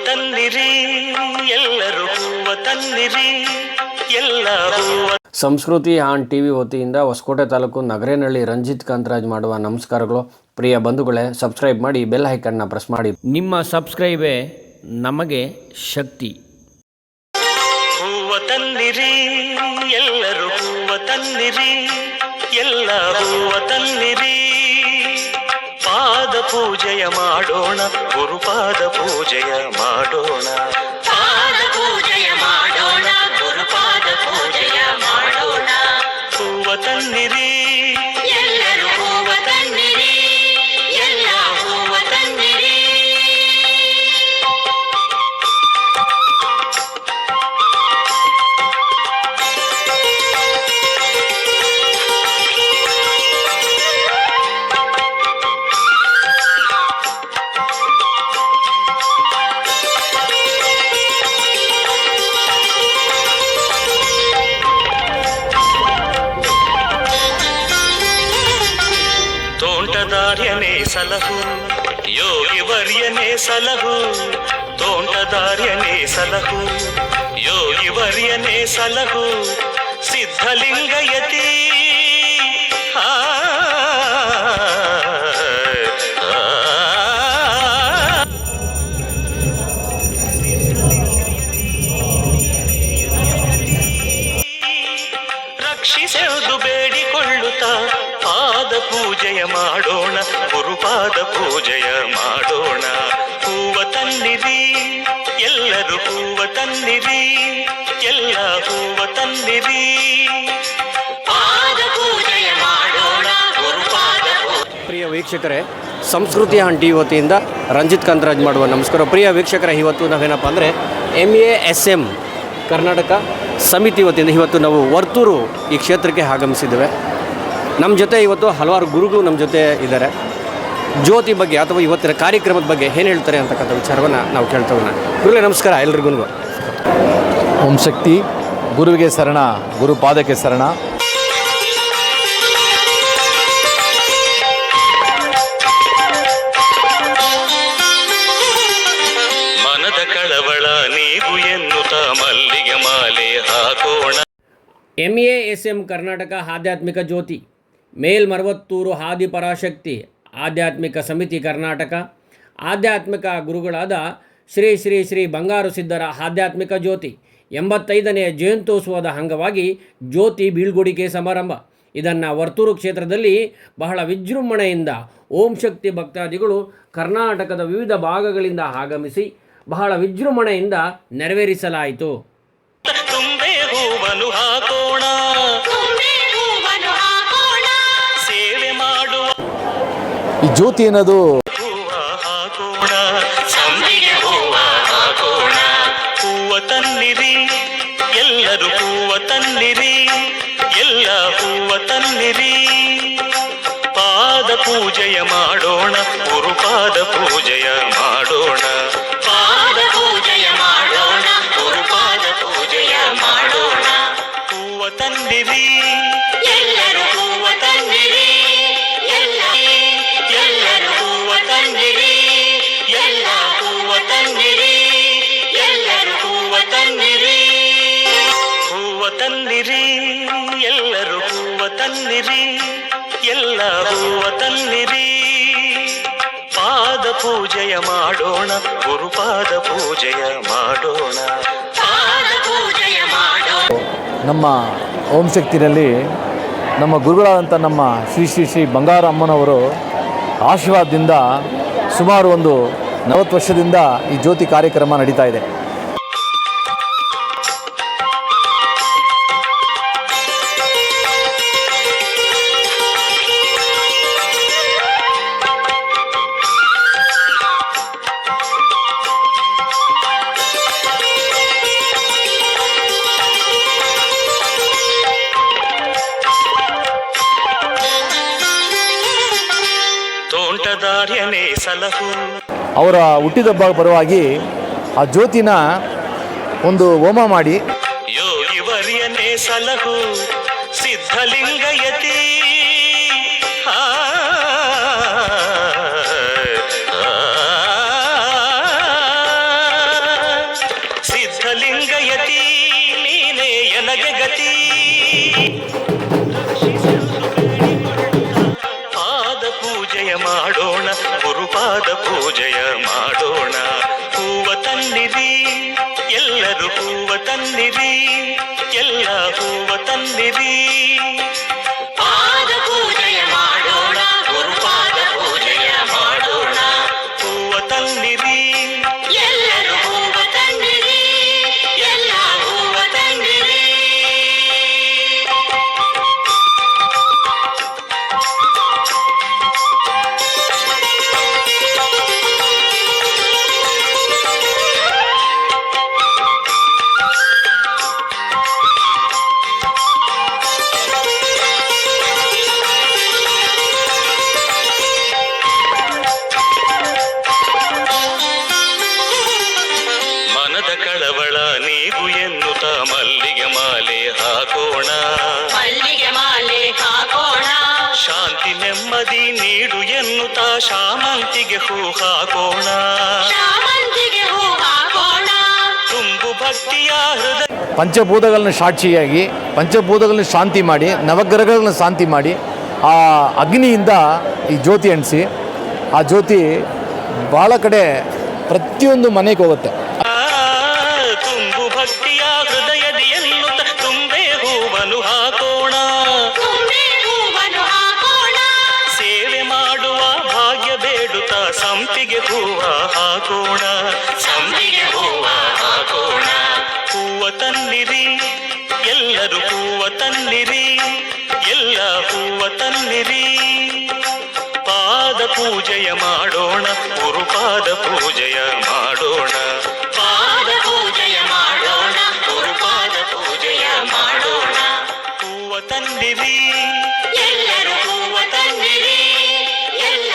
ತನ್ನಿರಿ ಎಲ್ಲರೂ ಹೂವ ತನ್ನಿರಿ ಎಲ್ಲ ಹೂವ. ಸಂಸ್ಕೃತಿ ಆನ್ ಟಿವಿ ವತಿಯಿಂದ ಹೊಸಕೋಟೆ ತಾಲೂಕು ನಗರೇನಹಳ್ಳಿ ರಂಜಿತ್ ಕಾಂತರಾಜ್ ಮಾಡುವ ನಮಸ್ಕಾರಗಳು. ಪ್ರಿಯ ಬಂಧುಗಳೇ, ಸಬ್ಸ್ಕ್ರೈಬ್ ಮಾಡಿ, ಬೆಲ್ ಐಕನ್ನ ಪ್ರೆಸ್ ಮಾಡಿ. ನಿಮ್ಮ ಸಬ್ಸ್ಕ್ರೈಬೇ ನಮಗೆ ಶಕ್ತಿ. ಹೂವ ತನ್ನಿರಿ ಎಲ್ಲರೂ ಹೂವ ತನ್ನಿರಿ ಎಲ್ಲ ಹೂವ ತನ್ನಿರಿ. ಪಾದ ಪೂಜೆಯ ಮಾಡೋಣ, ಗುರುಪಾದ ಪೂಜೆಯ ಮಾಡೋಣ. ಪಾದ ಪೂಜೆಯ ಮಾಡೋಣ, ಗುರುಪಾದ ಪೂಜೆಯ ಮಾಡೋಣ. ಹೂವ ತನ್ನಿರಿ ಎಲ್ಲರೂ ಹೂವ ತನ್ನಿರಿ ಎಲ್ಲ ಹೂವ ತನ್ನಿರಿ. ತೋಂಟದಾರ್ಯನೇ ಸಲಹು, ಯೋಗಿ ವರ್ಯನೇ ಸಲಹು. ತೋಂಟದಾರ್ಯನೇ ಸಲಹು, ಯೋಗಿ ವರ್ಯನೇ ಸಲಹು. ಸಿದ್ಧಲಿಂಗಯತಿ ರಕ್ಷಿಸೆಂದು ಬೇಡಿಕೊಳ್ಳುತ್ತಾ ಪಾದ ಪೂಜೆಯ ಮಾಡೋಣ, ಗುರುಪಾದ ಪೂಜೆಯ ಮಾಡೋಣ. ಹೂವ ತನ್ನಿರಿ ಎಲ್ಲರೂ ಹೂವ ತನ್ನಿರಿ ಎಲ್ಲ ಹೂವ ತನ್ನಿರಿ. ಪಾದ ಪೂಜೆಯ ಮಾಡೋಣ, ಗುರುಪಾದ ಪೂಜೆ. ಪ್ರಿಯ ವೀಕ್ಷಕರೇ, ಸಂಸ್ಕೃತಿ ಆನ್ ಟಿವಿ ವತಿಯಿಂದ ರಂಜಿತ್ ಕಾಂತರಾಜ್ ಮಾಡುವ ನಮಸ್ಕಾರ. ಪ್ರಿಯ ವೀಕ್ಷಕರೇ, ಇವತ್ತು ನಾವೇನಪ್ಪ ಅಂದರೆ MASM ಕರ್ನಾಟಕ ಸಮಿತಿ ವತಿಯಿಂದ ಇವತ್ತು ನಾವು ವರ್ತೂರು ಈ ಕ್ಷೇತ್ರಕ್ಕೆ ಆಗಮಿಸಿದ್ದೇವೆ. ನಮ್ಮ ಜೊತೆ ಇವತ್ತು ಹಲವಾರು ಗುರುಗಳು ನಮ್ಮ ಜೊತೆ ಇದ್ದಾರೆ. ಜ್ಯೋತಿ ಬಗ್ಗೆ ಅಥವಾ ಇವತ್ತಿನ ಕಾರ್ಯಕ್ರಮದ ಬಗ್ಗೆ ಏನು ಹೇಳ್ತಾರೆ ಅಂತಕ್ಕಂಥ ವಿಚಾರವನ್ನು ನಾವು ಕೇಳ್ತಾ ಹೋಗೋಣ. ಗುರುಗಳೇ ನಮಸ್ಕಾರ ಎಲ್ರಿಗೂ. ಓಂ ಶಕ್ತಿ. ಗುರುವಿಗೆ ಶರಣ, ಗುರುಪಾದಕ್ಕೆ ಶರಣ. ಮನದ ಕಳವಳ ನೀಗು ಎನ್ನುತ್ತ ಮಲ್ಲಿಗೆ ಮಾಲೆ ಹಾಕೋಣ. MASM ಕರ್ನಾಟಕ ಆಧ್ಯಾತ್ಮಿಕ ಜ್ಯೋತಿ, ಮೇಲ್ಮರವತ್ತೂರು ಆದಿಪರಾಶಕ್ತಿ ಆಧ್ಯಾತ್ಮಿಕ ಸಮಿತಿ ಕರ್ನಾಟಕ, ಆಧ್ಯಾತ್ಮಿಕ ಗುರುಗಳಾದ ಶ್ರೀ ಶ್ರೀ ಶ್ರೀ ಬಂಗಾರು ಸಿದ್ಧರ ಆಧ್ಯಾತ್ಮಿಕ ಜ್ಯೋತಿ 85ನೇ ಜಯಂತ್ಯೋತ್ಸವದ ಅಂಗವಾಗಿ ಜ್ಯೋತಿ ಬೀಳ್ಗೊಡಿಗೆ ಸಮಾರಂಭ. ಇದನ್ನು ವರ್ತೂರು ಕ್ಷೇತ್ರದಲ್ಲಿ ಬಹಳ ವಿಜೃಂಭಣೆಯಿಂದ ಓಂ ಶಕ್ತಿ ಭಕ್ತಾದಿಗಳು ಕರ್ನಾಟಕದ ವಿವಿಧ ಭಾಗಗಳಿಂದ ಆಗಮಿಸಿ ಬಹಳ ವಿಜೃಂಭಣೆಯಿಂದ ನೆರವೇರಿಸಲಾಯಿತು. ತುಂಬೆ ಹೂವನ್ನು ಹಾಕೋಣ, ಸೇವೆ ಮಾಡುವ ಈ ಜ್ಯೋತಿ ಅನ್ನೋದು ಹೂವ ಹಾಕೋಣ, ಸಂಪಿಗೆ ಹೂವ ಹಾಕೋಣ. ಹೂವ ತನ್ನಿರಿ ಎಲ್ಲರೂ ಹೂವ ತನ್ನಿರಿ ಎಲ್ಲ ಹೂವ ತನ್ನಿರಿ. ಪಾದ ಪೂಜೆಯ ಮಾಡೋಣ, ಗುರುಪಾದ ಪೂಜೆಯ ಮಾಡೋಣ. ಪಾದ ಪೂಜೆಯ ಮಾಡೋಣ, ಗುರುಪಾದ ಪೂಜೆಯ ಮಾಡೋಣ. ಹೂವ ತನ್ನಿರಿ ಎಲ್ಲರೂ ಹೂವ ತನ್ನಿರಿ ಎಲ್ಲರೂ ಹೂವ ತನ್ನಿರಿ ಎಲ್ಲ ಹೂವ ತನ್ನಿರಿ ಎಲ್ಲರೂ ಹೂವ ತನ್ನಿರಿ. ಹೂವ ತನ್ನಿರಿ ಎಲ್ಲರೂ ಹೂವ ತನ್ನಿರಿ ಎಲ್ಲ ಹೂವ ತನ್ನಿರಿ. ಪಾದ ಪೂಜೆಯ ಮಾಡೋಣ, ಗುರುಪಾದ ಪೂಜೆಯ ಮಾಡೋಣ. ಪಾದ ಪೂಜೆಯ ಮಾಡೋಣ. ನಮ್ಮ ಓಂ ಶಕ್ತಿನಲ್ಲಿ ನಮ್ಮ ಗುರುಗಳಾದಂಥ ನಮ್ಮ ಶ್ರೀ ಶ್ರೀ ಶ್ರೀ ಬಂಗಾರ ಅಮ್ಮನವರು ಆಶೀರ್ವಾದದಿಂದ ಸುಮಾರು ಒಂದು 40 ವರ್ಷದಿಂದ ಈ ಜ್ಯೋತಿ ಕಾರ್ಯಕ್ರಮ ನಡೀತಾ ಇದೆ. ತೋಂಟದಾರ್ಯನೇ ಸಲಹು, ಅವರ ಹುಟ್ಟಿದಬ್ಬ ಪರವಾಗಿ ಆ ಜ್ಯೋತಿನ ಒಂದು ಹೋಮ ಮಾಡಿ ಯೋಗಿ ವರ್ಯನೇ ಸಲಹು. ಸಿದ್ಧಲಿಂಗಯತಿ ಗತಿ ಪಾದ ಪೂಜೆಯ ಮಾಡೋಣ, ಗುರುಪಾದ ಪೂಜೆಯ ಮಾಡೋಣ. ಹೂವ ತನ್ನಿರಿ ಎಲ್ಲರೂ, ಹೂವ ತನ್ನಿರಿ ಎಲ್ಲ, ಹೂವ ತನ್ನಿರಿ. ಪಾದ ಪೂಜೆಯ ಮಾಡೋಣ, ಗುರುಪಾದ ಪೂಜೆಯ ಮಾಡೋಣ. ಹೂವ ತನ್ನಿರಿ ಎಲ್ಲರೂ, ಹೂವ ತನ್ನಿರಿ ಎಲ್ಲ, ಹೂವ ತನ್ನಿರಿ. ಮನದ ಕಳವಳ ನೀಗು ಎನ್ನುತ್ತ ಮಲ್ಲಿಗೆ ಮಾಲೆ ಹಾಕೋಣ, ಮಲ್ಲಿಗೆ ಮಾಲೆ ಹಾಕೋಣ. ಶಾಂತಿ ನೆಮ್ಮದಿ ನೀಡು ಎನ್ನುತ್ತ ಶಾಮಂತಿಗೆ ಹೂ ಹಾಕೋಣ. ಶಾಮಂತಿಗೆ ಹೂ ಹಾಕೋಣ. ತುಂಬು ಭಕ್ತಿಯ ಹೃದಯ ಪಂಚಭೂತಗಳನ್ನ ಸಾಕ್ಷಿಯಾಗಿ ಪಂಚಭೂತಗಳನ್ನ ಶಾಂತಿ ಮಾಡಿ ನವಗ್ರಹಗಳನ್ನ ಶಾಂತಿ ಮಾಡಿ ಆ ಅಗ್ನಿಯಿಂದ ಈ ಜ್ಯೋತಿ ಅಂಟಿಸಿ ಆ ಜ್ಯೋತಿ ಭಾಳ ಕಡೆ ಪ್ರತಿಯೊಂದು ಮನೆಗೆ ಹೋಗುತ್ತೆ. ತುಂಬು ಭಕ್ತಿಯ ಹೃದಯದಿ ಎನ್ನುತ್ತ ತುಂಬೆ ಹೂವನ್ನು ಹಾಕೋಣ. ತುಂಬೆ ಹೂವನ್ನು ಹಾಕೋಣ. ಸೇವೆ ಮಾಡುವ ಭಾಗ್ಯ ಬೇಡುತ್ತ ಸಂಪಿಗೆ ಹೂವ ಹಾಕೋಣ, ಸಂಪಿಗೆ ಹೂವ ಹಾಕೋಣ. ಹೂವ ತನ್ನಿರಿ ಎಲ್ಲರೂ, ಹೂವ ತನ್ನಿರಿ ಎಲ್ಲ, ಹೂವ ತನ್ನಿರಿ. ಪಾದ ಪೂಜೆಯ ಮಾಡೋಣ, ಗುರುಪಾದ ಪೂಜೆಯ ಮಾಡೋಣ. ಪಾದ ಪೂಜೆಯ ಮಾಡೋಣ, ಗುರುಪಾದ ಪೂಜೆಯ ಮಾಡೋಣ. ಹೂವ ತನ್ನಿರಿ ಎಲ್ಲರೂ, ಹೂವ ತನ್ನಿರಿ ಎಲ್ಲ,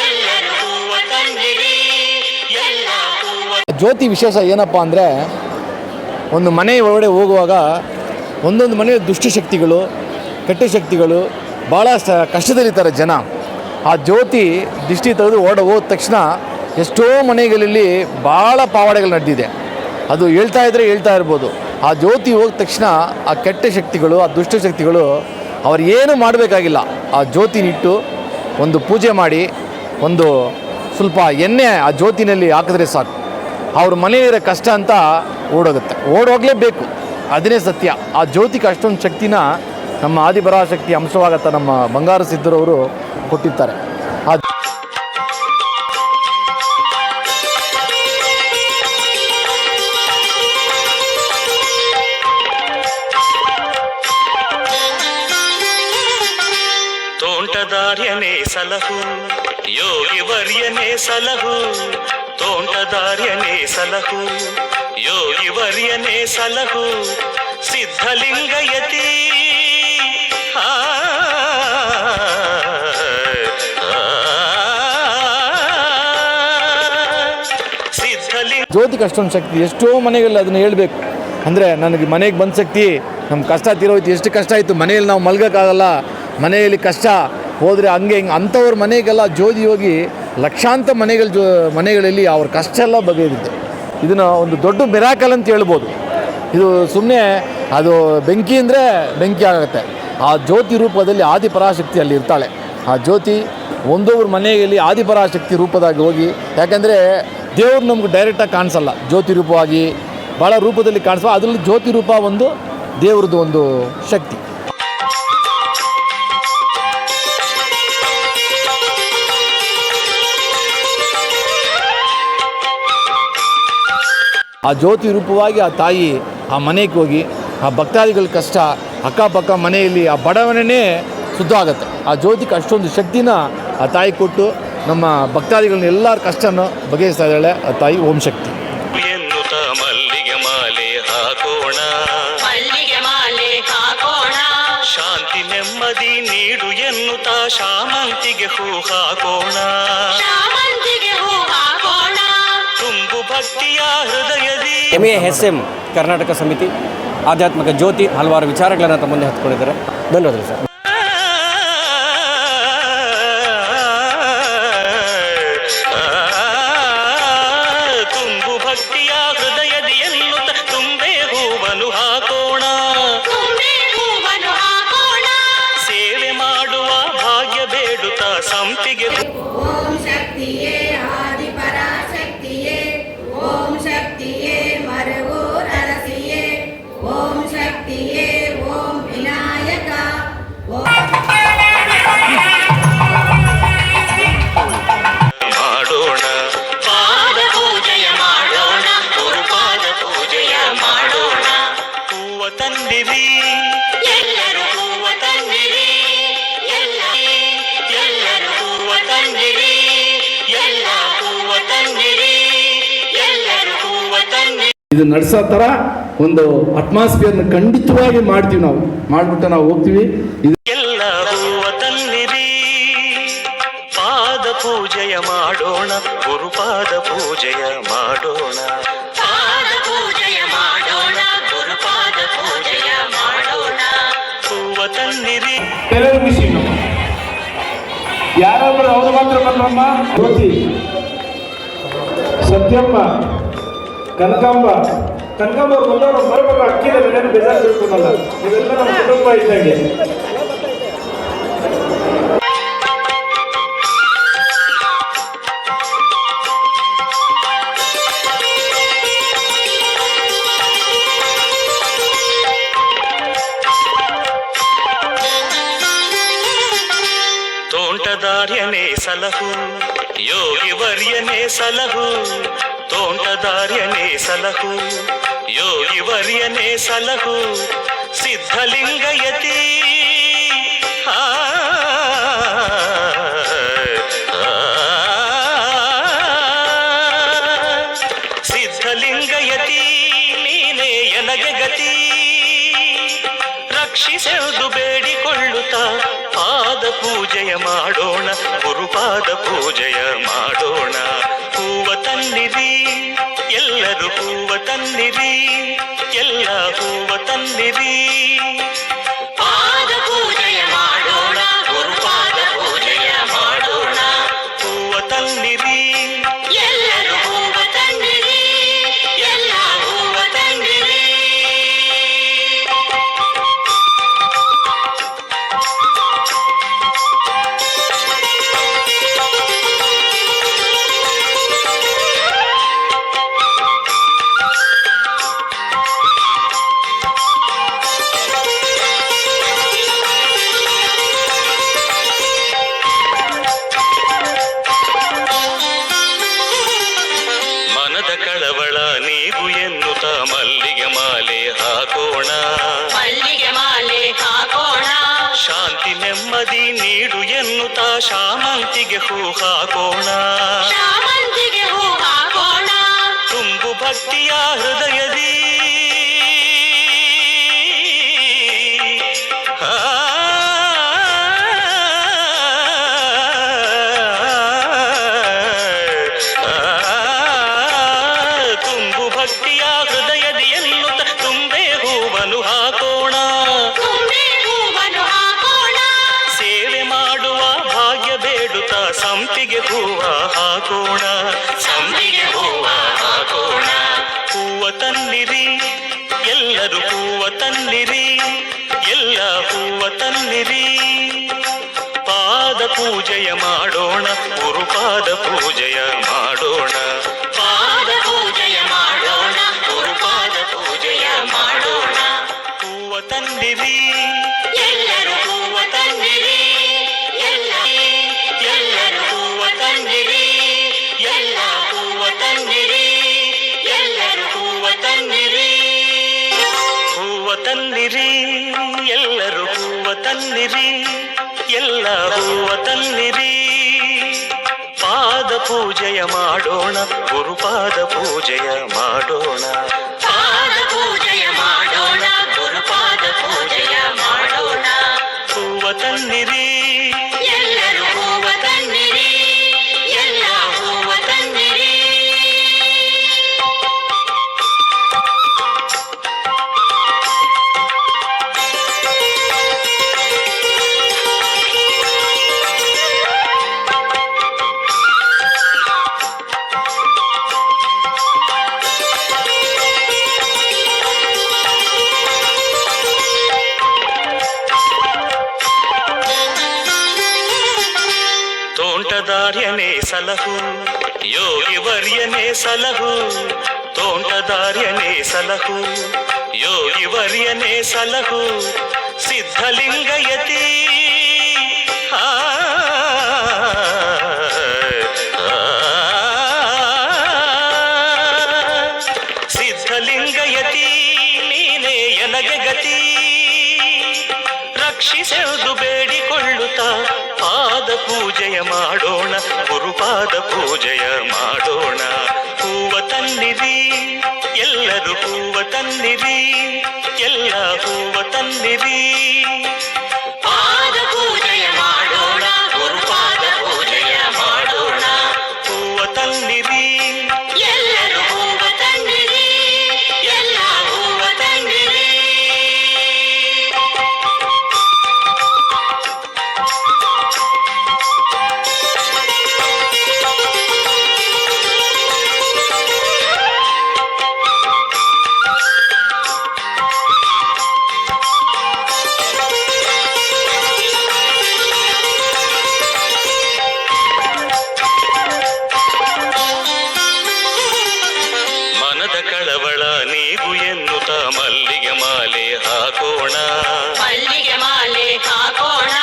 ಎಲ್ಲರೂ ಹೂವ ತನ್ನಿರಿ ಎಲ್ಲ, ಹೂವ. ಜ್ಯೋತಿ ವಿಶೇಷ ಏನಪ್ಪ ಅಂದರೆ ಒಂದು ಮನೆ ಒಳಗಡೆ ಹೋಗುವಾಗ ಒಂದೊಂದು ಮನೆಯ ದುಷ್ಟಶಕ್ತಿಗಳು ಕೆಟ್ಟ ಶಕ್ತಿಗಳು ಭಾಳ ಕಷ್ಟದಲ್ಲಿರ್ತಾರೆ ಜನ. ಆ ಜ್ಯೋತಿ ದೃಷ್ಟಿ ತೆಗೆದು ಹೋದ ತಕ್ಷಣ ಎಷ್ಟೋ ಮನೆಗಳಲ್ಲಿ ಭಾಳ ಪಾವಾಡೆಗಳು ನಡೆದಿದೆ. ಅದು ಹೇಳ್ತಾ ಇರ್ಬೋದು. ಆ ಜ್ಯೋತಿ ಹೋದ ತಕ್ಷಣ ಆ ಕೆಟ್ಟ ಶಕ್ತಿಗಳು ಆ ದುಷ್ಟಶಕ್ತಿಗಳು ಅವ್ರು ಏನು ಮಾಡಬೇಕಾಗಿಲ್ಲ. ಆ ಜ್ಯೋತಿನಿಟ್ಟು ಒಂದು ಪೂಜೆ ಮಾಡಿ ಒಂದು ಸ್ವಲ್ಪ ಎಣ್ಣೆ ಆ ಜ್ಯೋತಿನಲ್ಲಿ ಹಾಕಿದ್ರೆ ಸಾಕು, ಅವ್ರ ಮನೆಯಿರೋ ಕಷ್ಟ ಅಂತ ಓಡೋಗುತ್ತೆ. ಓಡೋಗಲೇಬೇಕು, ಅದನ್ನೇ ಸತ್ಯ. ಆ ಜ್ಯೋತಿಗೆ ಅಷ್ಟೊಂದು ಶಕ್ತಿನ ನಮ್ಮ ಆದಿಪರಾಶಕ್ತಿ ಅಂಶವಾಗತ್ತ ನಮ್ಮ ಬಂಗಾರ ಸಿದ್ಧರವರು ಕೊಟ್ಟಿರ್ತಾರೆ. ತೋಂಟದಾರ್ಯನೇ ಸಲಹು, ಯೋಗಿ ವರ್ಯನೇ ಸಲಹು. ತೋಂಟದಾರ್ಯನೇ ಸಲಹು, ಯೋಗಿ ವರ್ಯನೇ ಸಲಹು. ಸಿದ್ಧಲಿಂಗಯತಿ ಸಿದ್ಧಲಿಂಗ. ಜ್ಯೋತಿಗೆ ಅಷ್ಟೊಂದು ಶಕ್ತಿ. ಎಷ್ಟೋ ಮನೆಗಳಲ್ಲಿ ಅದನ್ನು ಹೇಳಬೇಕು ಅಂದರೆ ನನಗೆ ಮನೆಗೆ ಬಂದ ಶಕ್ತಿ, ನಮ್ಮ ಕಷ್ಟ ತೀರೋಯ್ತು. ಎಷ್ಟು ಕಷ್ಟ ಆಯಿತು, ಮನೆಯಲ್ಲಿ ನಾವು ಮಲ್ಗೋಕ್ಕಾಗಲ್ಲ, ಮನೆಯಲ್ಲಿ ಕಷ್ಟ ಹೋದರೆ ಹಂಗೆ ಹಿಂಗೆ ಅಂಥವ್ರ ಮನೆಗೆಲ್ಲ ಜ್ಯೋತಿ ಹೋಗಿ ಲಕ್ಷಾಂತರ ಮನೆಗಳಲ್ಲಿ ಅವ್ರ ಕಷ್ಟ ಎಲ್ಲ ಬಗೆಹರಿಯುತ್ತೆ. ಇದನ್ನು ಒಂದು ದೊಡ್ಡ ಮಿರಾಕಲ್ ಅಂತ ಹೇಳ್ಬೋದು. ಇದು ಸುಮ್ಮನೆ ಅದು ಬೆಂಕಿ ಅಂದರೆ ಬೆಂಕಿ ಆಗುತ್ತೆ. ಆ ಜ್ಯೋತಿ ರೂಪದಲ್ಲಿ ಆದಿಪರಾಶಕ್ತಿ ಅಲ್ಲಿ ಇರ್ತಾಳೆ. ಆ ಜ್ಯೋತಿ ಒಂದೊಬ್ಬರ ಮನೆಯಲ್ಲಿ ಆದಿಪರಾಶಕ್ತಿ ರೂಪದಾಗಿ ಹೋಗಿ, ಯಾಕೆಂದರೆ ದೇವ್ರು ನಮ್ಗೆ ಡೈರೆಕ್ಟಾಗಿ ಕಾಣಿಸಲ್ಲ, ಜ್ಯೋತಿ ರೂಪವಾಗಿ ಭಾಳ ರೂಪದಲ್ಲಿ ಕಾಣಿಸುವ. ಅದರಲ್ಲಿ ಜ್ಯೋತಿ ರೂಪ ಒಂದು ದೇವ್ರದ್ದು ಒಂದು ಶಕ್ತಿ. ಆ ಜ್ಯೋತಿ ರೂಪವಾಗಿ ಆ ತಾಯಿ ಆ ಮನೆಗೆ ಹೋಗಿ ಆ ಭಕ್ತಾದಿಗಳ ಕಷ್ಟ ಅಕ್ಕಪಕ್ಕ ಮನೆಯಲ್ಲಿ ಆ ಬಡವನೇ ಶುದ್ಧ ಆಗುತ್ತೆ. ಆ ಜ್ಯೋತಿಗೆ ಅಷ್ಟೊಂದು ಶಕ್ತಿನ ಆ ತಾಯಿ ಕೊಟ್ಟು ನಮ್ಮ ಭಕ್ತಾದಿಗಳನ್ನ ಎಲ್ಲರ ಕಷ್ಟನ ಬಗೆಹರಿಸ್ತಾ ಇದ್ದಾಳೆ ಆ ತಾಯಿ ಓಂ ಶಕ್ತಿ. ಎನ್ನುತ್ತ ಮಲ್ಲಿಗೆ ಮಾಲೆ ಹಾಕೋಣ, ಮಲ್ಲಿಗೆ ಮಾಲೆ ಹಾಕೋಣ. ಶಾಂತಿ ನೆಮ್ಮದಿ ನೀಡು ಎನ್ನುತ್ತ ಶಾಮಂತಿಗೆ ಹೂ ಹಾಕೋಣ. ಶಾಮಂತಿಗೆ ಹೂ ಹಾಕೋಣ. ತುಂಬು ಭಕ್ತಿಯ ಹೃದಯದಿ. MESM ಕರ್ನಾಟಕ ಸಮಿತಿ ಆಧ್ಯಾತ್ಮಿಕ ಜ್ಯೋತಿ ಹಲವಾರು ವಿಚಾರಗಳನ್ನು ತಮ್ಮ ಮುಂದೆ ಹತ್ಕೊಂಡಿದ್ದಾರೆ. ಧನ್ಯವಾದಗಳು ಸರ್. ತುಂಬು ಭಕ್ತಿಯ ಹೃದಯದಿ ಎನ್ನುತ್ತ ತುಂಬೆ ಹೂವನ್ನು ಹಾಕೋಣ. ಇದು ನಡೆಸೋ ಥರ ಒಂದು ಅಟ್ಮಾಸ್ಫಿಯರ್ನ ಖಂಡಿತವಾಗಿ ಮಾಡ್ತೀವಿ. ನಾವು ಮಾಡಿಬಿಟ್ಟು ನಾವು ಹೋಗ್ತೀವಿ. ಇದು ಎಲ್ಲ ಹೂವ ತನ್ನಿರಿ, ಪಾದ ಪೂಜೆಯ ಮಾಡೋಣ, ಗುರುಪಾದ ಪೂಜೆಯ ಮಾಡೋಣ. ಪಾದ ಪೂಜೆಯ ಮಾಡೋಣ, ಗುರುಪಾದ ಪೂಜೆಯ ಮಾಡೋಣ. ಹೂವ ತನ್ನಿರಿ. ಕೆಲವು ಮಿಷಿನ್ ಯಾರೊಬ್ಬರು ಅವರು ಮಾತ್ರ ಬಂದ್ರಮ್ಮ. ಜ್ಯೋತಿ, ಸತ್ಯಮ್ಮ, ಕನಕಾಂಬ ಅವ್ರು ಬಂದವರು ಬರಬೇಕು. ಅಕ್ಕಿನ ಬೆಳೆಯನ್ನು ಬೇಜಾರು ತಿಳ್ಕೊಂಡಲ್ಲ, ಇವೆಲ್ಲ ನಮ್ಮ ಕುಟುಂಬ ಇದ್ದಂಗೆ. ತೋಂಟದಾರ್ಯನೇ ಸಲಹು, ಯೋಗಿ ವರ್ಯನೇ ಸಲಹು. ತೋಂಟದಾರ್ಯನೇ ಸಲಹು, ಯೋಗಿ ವರ್ಯನೇ ಸಲಹು. ಸಿದ್ಧಲಿಂಗಯತಿ ಸಿದ್ಧಲಿಂಗಯತಿ ನೀನೇ ಎನಗೆ ಗತಿ. ರಕ್ಷಿಸೆಂದು ಬೇಡಿಕೊಳ್ಳುತ್ತ ಪಾದ ಪೂಜೆಯ ಮಾಡೋಣ, ಗುರುಪಾದ ಪೂಜೆಯ ಮಾಡೋಣ. ಹೂವ ತನ್ನಿರಿ, ಎಲ್ಲರೂ ಹೂವ ತನ್ನಿರಿ, ಎಲ್ಲ ಹೂವ ತನ್ನಿರಿ. ಪಾದ ಪೂಜೆಯ ಮಾಡೋಣ, ಗುರುಪಾದ ಪೂಜೆಯ ಮಾಡೋಣ. ಹೂವ ತನ್ನಿರಿ, ಎಲ್ಲರೂ ಹೂವ ತನ್ನಿರಿ, ಎಲ್ಲ ಹೂವ ತನ್ನಿರಿ. ಮನದ ಕಳವಳ ನೀಗು ಎನ್ನುತ್ತ ಮಲ್ಲಿಗೆ ಮಾಲೆ ಹಾಕೋಣ. ಮಲ್ಲಿಗೆ ಮಾಲೆ ಹಾಕೋಣ. ಶಾಂತಿ ನೆಮ್ಮದಿ ನೀಡು ಎನ್ನುತ್ತ ಶಾಮಂತಿಗೆ ಹೂ ಹಾಕೋಣ. ಶಾಮಂತಿಗೆ ಹೂ ಹಾಕೋಣ. ತುಂಬು ಭಕ್ತಿಯ ಹೃದಯದಿ ತುಂಬು ಭಕ್ತಿಯ ಹೃದಯದಿ ಎನ್ನುತ್ತ ತುಂಬೆ ಹೂವನ್ನು ಹಾಕೋಣ. ತುಂಬೆ ಹೂವನ್ನು ಹಾಕೋಣ. ಸೇವೆ ಮಾಡುವ ಭಾಗ್ಯ ಬೇಡುತ್ತ ಸಂಪಿಗೆ ಹೂವ ಹಾಕೋಣ. ಸಂಪಿಗೆ ಹೂವ ಹಾಕೋಣ. ಹೂವ ತನ್ನಿರಿ, ಎಲ್ಲರೂ ಹೂವ ತನ್ನಿರಿ, ಎಲ್ಲ ಹೂವ ತನ್ನಿರಿ. ಪಾದ ಪೂಜೆಯ ಮಾಡೋಣ, ಗುರುಪಾದ ಪೂಜೆಯ ಮಾಡೋಣ. ಪಾದ ಪೂಜೆಯ ಮಾಡೋಣ, ಗುರುಪಾದ ಪೂಜೆಯ ಮಾಡೋಣ. ಹೂವ ತನ್ನಿರಿ, ಎಲ್ಲರೂ ಹೂವ ತನ್ನಿರಿ, ಎಲ್ಲರೂ ಹೂವ ತನ್ನಿರಿ, ಎಲ್ಲ ಹೂವ ತನ್ನಿರಿ, ಎಲ್ಲರೂ ಹೂವ ತನ್ನಿರಿ. ಹೂವ ತನ್ನಿರಿ, ಎಲ್ಲರೂ ಹೂವ ತನ್ನಿರಿ, ಎಲ್ಲ ಹೂವ ತನ್ನಿರಿ. ಪಾದ ಪೂಜೆಯ ಮಾಡೋಣ, ಗುರುಪಾದ ಪೂಜೆಯ ಮಾಡೋಣ. ಪಾದ ಪೂಜೆಯ ಮಾಡೋಣ, ಗುರುಪಾದ ಪೂಜೆಯ ಮಾಡೋಣ. ಹೂವ ತನ್ನಿರಿ, ಎಲ್ಲರೂ ಹೂವ ತನ್ನಿರಿ, ಎಲ್ಲ ಹೂವ ತನ್ನಿರಿ. ತೋಂಟದಾರ್ಯನೇ ಸಲಹು, ಯೋಗಿ ವರ್ಯನೇ ಸಲಹು. ತೋಂಟದಾರ್ಯನೇ ಸಲಹು, ಯೋಗಿ ವರ್ಯನೇ ಸಲಹು. ಸಿದ್ಧಲಿಂಗಯತಿ ಸಿದ್ಧಲಿಂಗಯತಿ ನೀನೇ ಎನಗೆ ಗತಿ. ರಕ್ಷಿಸೆಂದು ಬೇಡಿಕೊಳ್ಳುತ್ತ ಪಾದ ಪೂಜೆಯ ಮಾಡೋಣ, ಗುರುಪಾದ ಪೂಜೆಯ ಮಾಡೋಣ. ಹೂವ ತನ್ನಿರಿ, ಎಲ್ಲರೂ ತನ್ನಿರಿ, ಎಲ್ಲ ಹೂವ ತನ್ನಿರಿ. ಪಾದ ಪೂಜೆಯ ಮಾಡೋಣ, ಗುರುಪಾದ ಪೂಜೆಯ ಮಾಡೋಣ. ಹೂವ ತನ್ನಿರಿ, ಎಲ್ಲರೂ ಹೂವ ತನ್ನಿರಿ, ಎಲ್ಲ ಹೂವ ತನ್ನಿರಿ. ಮನದ ಕಳವಳ ನೀಗು ಎನ್ನುತ್ತ ಮಲ್ಲಿಗೆ ಮಾಲೆ ಹಾಕೋಣ. ಮಲ್ಲಿಗೆ ಮಾಲೆ ಹಾಕೋಣ,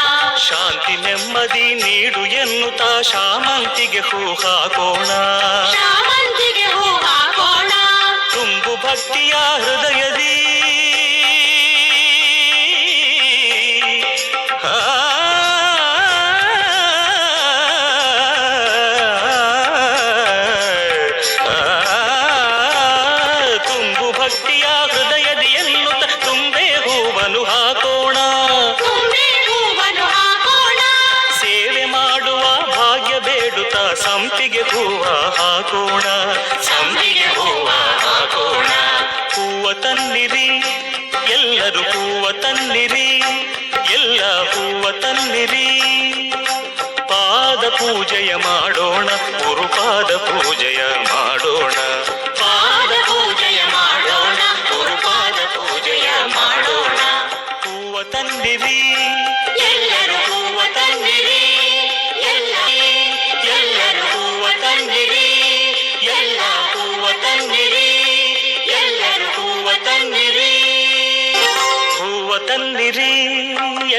ಶಾಂತಿ ನೆಮ್ಮದಿ ನೀಡು ಎನ್ನುತ್ತ ಶಾಮಂತಿಗೆ ಹೂ ಹಾಕೋಣ. ಶಾಮಂತಿಗೆ ಹೂ ಹಾಕೋಣ. ತುಂಬು ಭಕ್ತಿಯ ಹೃದಯದಿ ಆ, ತುಂಬು ಭಕ್ತಿಯ ಹೃದಯದಿ ಎನ್ನುತ್ತ ತುಂಬೆ ಹೂವನ್ನು ಹಾಕೋಣ. ತುಂಬೆ ಹೂವನ್ನು ಹಾಕೋಣ, ಸೇವೆ ಮಾಡುವ ಭಾಗ್ಯ ಬೇಡುತ್ತ ಸಂಪಿಗೆ ಹೂವ ಹಾಕೋಣ. ಸಂಪಿಗೆ ಹೂವ ಹಾಕೋಣ. ಹೂವ ತನ್ನಿರಿ, ಎಲ್ಲರೂ ಹೂವ ತನ್ನಿರಿ, ಎಲ್ಲ ಹೂವ ತನ್ನಿರಿ. ಪಾದ ಪೂಜೆಯ ಮಾಡೋಣ, ಗುರುಪಾದ ಪೂಜೆಯ ಮಾಡೋಣ. ಪಾದ ಪೂಜೆಯ ಮಾಡೋಣ, ಗುರುಪಾದ ಪೂಜೆಯ ಮಾಡೋಣ. ಹೂವ ತನ್ನಿರಿ, ಎಲ್ಲರೂ ಹೂವ ತನ್ನಿರಿ, ಎಲ್ಲರೂ ಹೂವ ತನ್ನಿರಿ, ಎಲ್ಲ ಹೂವ ತನ್ನಿರಿ, ಎಲ್ಲರೂ ಹೂವ ತನ್ನಿರಿ. ಹೂವ ತನ್ನಿರಿ,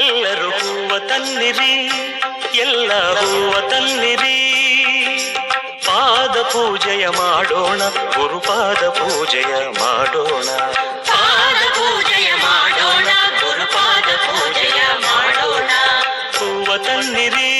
ಎಲ್ಲರೂ ಹೂವ ತನ್ನಿರಿ, ಎಲ್ಲ ಹೂವ ತನ್ನಿರಿ. ಪಾದ ಪೂಜೆಯ ಮಾಡೋಣ, ಗುರುಪಾದ ಪೂಜೆಯ ಮಾಡೋಣ. ಪಾದ ಪೂಜೆಯ ಮಾಡೋಣ, ಗುರುಪಾದ ಪೂಜೆಯ ಮಾಡೋಣ. ಹೂವ ತನ್ನಿರಿ,